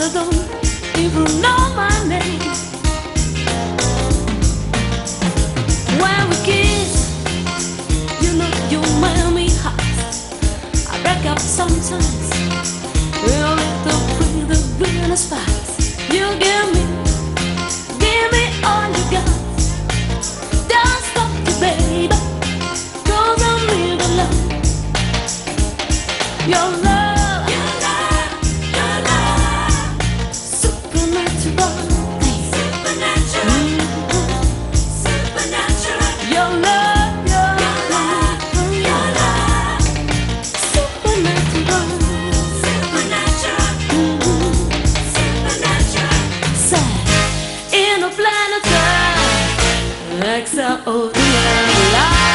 I don't even know my name. When we kiss, you know you make me hot. I break up sometimes. We'll let the breathe in us fast. You give me all you got. Don't stop it, baby, 'cause I'm living love. Your love. Extraordinary life.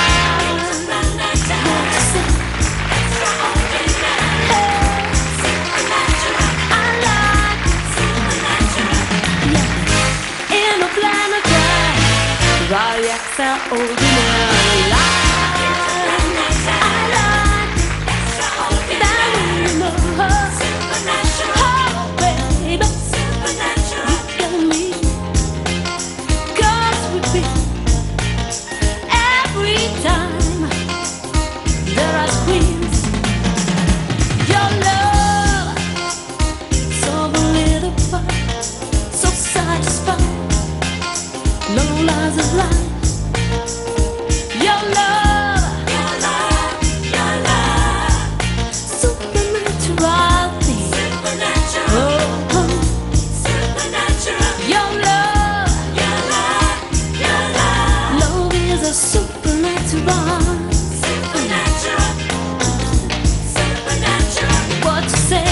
I like it. Yeah. In a planetary, right? Extraordinary life. I like it. That we know her. Oh, baby. You and me. 'Cause we be. Every time there are screams, your love so solidified, so satisfied, no lies of life. Your love, supernatural thing. Oh, oh. Supernatural. Your love, love is a supernatural. What you say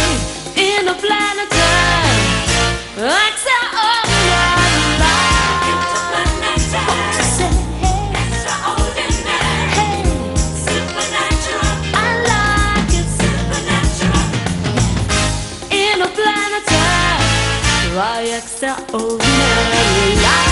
in a planetary, extraordinary life. What you say, extraordinary, hey, supernatural. I like it, supernatural. In a planetary, right? Extraordinary life.